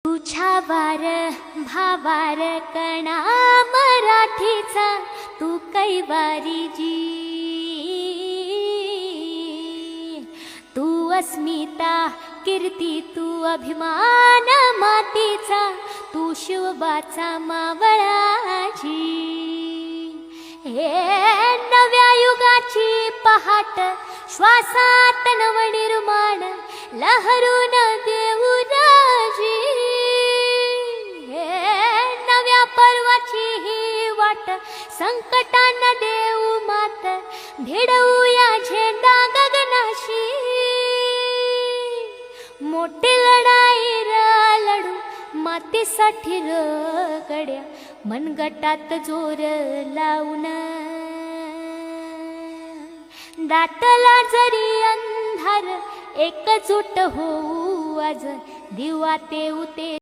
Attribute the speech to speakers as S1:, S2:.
S1: तुझ्या वार भावार कणा मराठीचा तू कैवारी जी, तू अस्मिता कीर्ती तू अभिमान मातीचा, तू शिवबाचा मावळाजी। हे नव्या युगाची पहाट श्वासात नवनिर्माण लहरून देऊ राजी। नव्या पर्वाची ही वाट संकटांना देऊ मात, भिडवूया झेंडा गगनाशी। मोठी लढाई लढू मातीसाठी गड्या, मनगटात जोर लावून दाटला जरी अंधार, एकजूट होऊ आज दिवा तेऊ ते